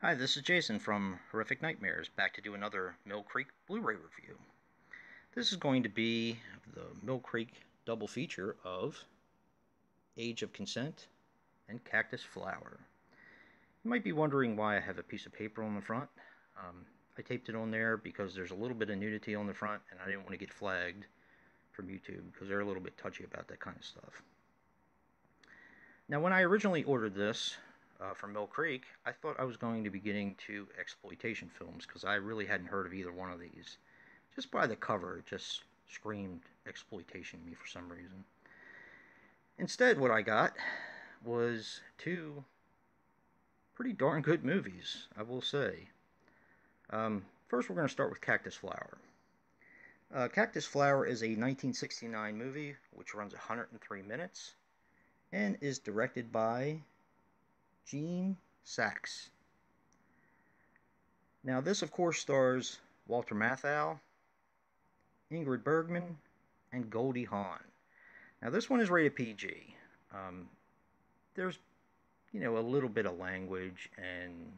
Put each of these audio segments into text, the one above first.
Hi, this is Jason from Horrific Nightmares, back to do another Mill Creek Blu-ray review. This is going to be the Mill Creek double feature of Age of Consent and Cactus Flower. You might be wondering why I have a piece of paper on the front. I taped it on there because there's a little bit of nudity on the front, and I didn't want to get flagged from YouTube because they're a little bit touchy about that kind of stuff. Now, when I originally ordered this from Mill Creek, I thought I was going to be getting two exploitation films because I really hadn't heard of either one of these. Just by the cover, it just screamed exploitation to me for some reason. Instead, what I got was two pretty darn good movies, I will say. First, we're going to start with Cactus Flower. Cactus Flower is a 1969 movie which runs 103 minutes and is directed by Gene Sachs. Now, this, of course, stars Walter Matthau, Ingrid Bergman, and Goldie Hawn. Now, this one is rated PG. There's, a little bit of language and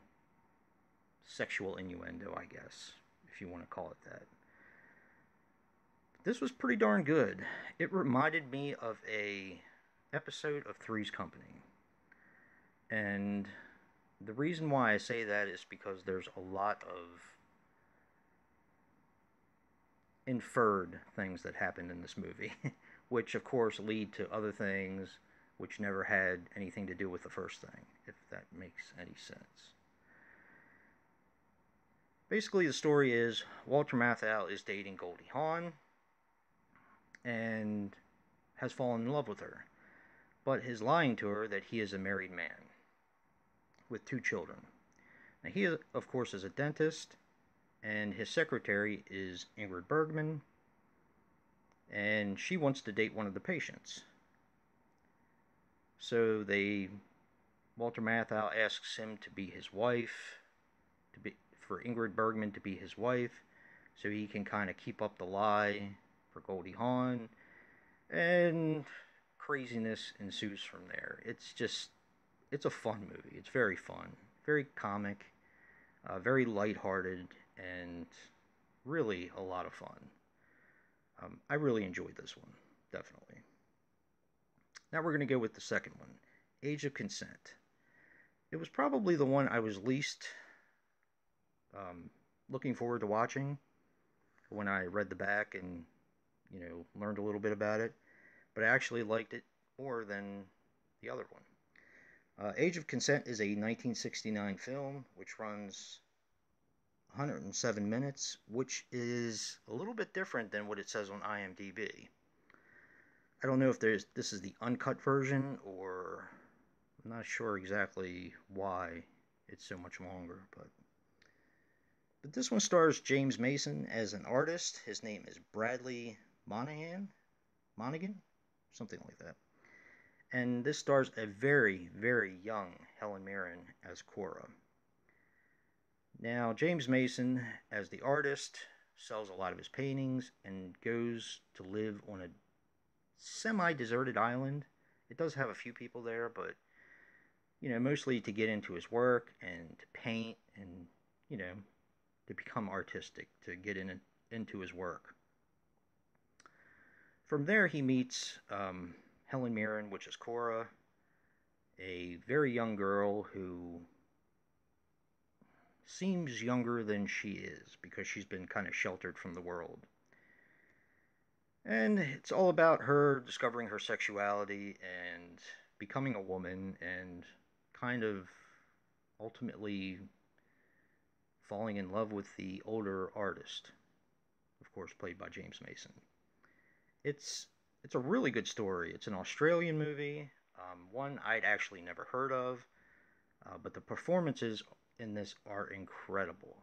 sexual innuendo, I guess, if you want to call it that. This was pretty darn good. It reminded me of a episode of Three's Company. And the reason why I say that is because there's a lot of inferred things that happened in this movie, which of course lead to other things which never had anything to do with the first thing, if that makes any sense. Basically, the story is Walter Matthau is dating Goldie Hawn and has fallen in love with her, but is lying to her that he is a married man with 2 children. Now, he, of course, is a dentist, and his secretary is Ingrid Bergman, and she wants to date one of the patients. So Walter Matthau asks him to be his wife, for Ingrid Bergman to be his wife, so he can kind of keep up the lie for Goldie Hawn, and craziness ensues from there. It's a fun movie. It's very fun, very comic, very lighthearted, and really a lot of fun. I really enjoyed this one, definitely. Now we're going to go with the second one, Age of Consent. It was probably the one I was least looking forward to watching when I read the back and, learned a little bit about it. But I actually liked it more than the other one. Age of Consent is a 1969 film which runs 107 minutes, which is a little bit different than what it says on IMDb. I don't know if this is the uncut version, or I'm not sure exactly why it's so much longer, but this one stars James Mason as an artist. His name is Bradley Monaghan, something like that. And this stars a very, very young Helen Mirren as Cora. Now, James Mason, as the artist, sells a lot of his paintings and goes to live on a semi-deserted island. It does have a few people there, but, mostly to get into his work and to paint and, to become artistic, to get into his work. From there, he meets Helen Mirren, which is Cora, a very young girl who seems younger than she is because she's been kind of sheltered from the world. And it's all about her discovering her sexuality and becoming a woman and kind of ultimately falling in love with the older artist, of course played by James Mason. It's a really good story. It's an Australian movie, one I'd actually never heard of, but the performances in this are incredible,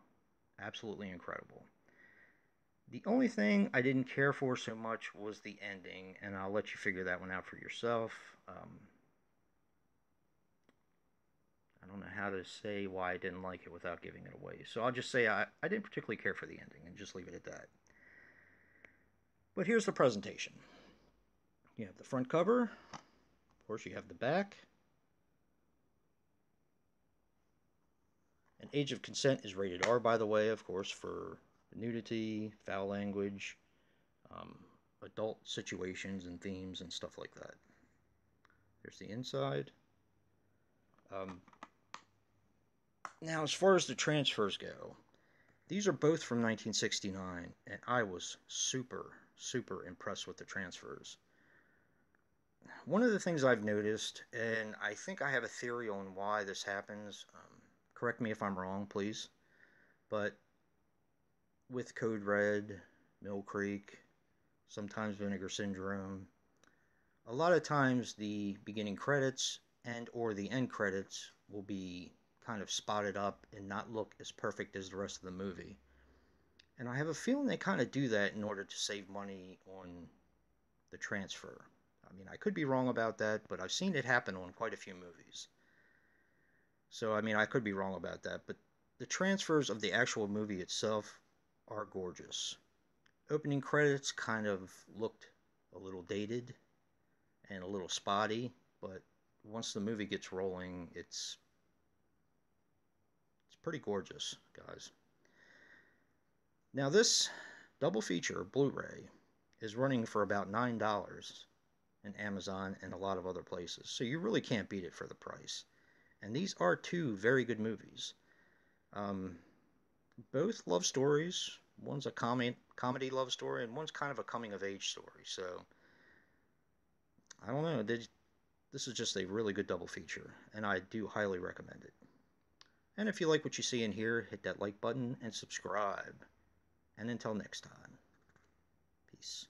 absolutely incredible. The only thing I didn't care for so much was the ending, and I'll let you figure that one out for yourself. I don't know how to say why I didn't like it without giving it away. So I'll just say I didn't particularly care for the ending and just leave it at that. But here's the presentation. You have the front cover. Of course, you have the back. And age of consent is rated R, by the way, of course, for nudity, foul language, adult situations and themes and stuff like that. Here's the inside. Now, as far as the transfers go, these are both from 1969, and I was super, super impressed with the transfers. One of the things I've noticed, and I think I have a theory on why this happens, correct me if I'm wrong, please, but with Code Red, Mill Creek, sometimes Vinegar Syndrome, a lot of times the beginning credits and or the end credits will be kind of spotted up and not look as perfect as the rest of the movie. And I have a feeling they kind of do that in order to save money on the transfer. I mean, I could be wrong about that, but I've seen it happen on quite a few movies. So, I mean, I could be wrong about that, but the transfers of the actual movie itself are gorgeous. Opening credits kind of looked a little dated and a little spotty, but once the movie gets rolling, it's pretty gorgeous, guys. Now, this double feature Blu-ray is running for about $9 in Amazon and a lot of other places, so you really can't beat it for the price. And these are two very good movies. Both love stories. One's a comedy love story, and one's kind of a coming-of-age story. So, I don't know. This is just a really good double feature, and I do highly recommend it. And if you like what you see in here, hit that like button and subscribe. And until next time, peace.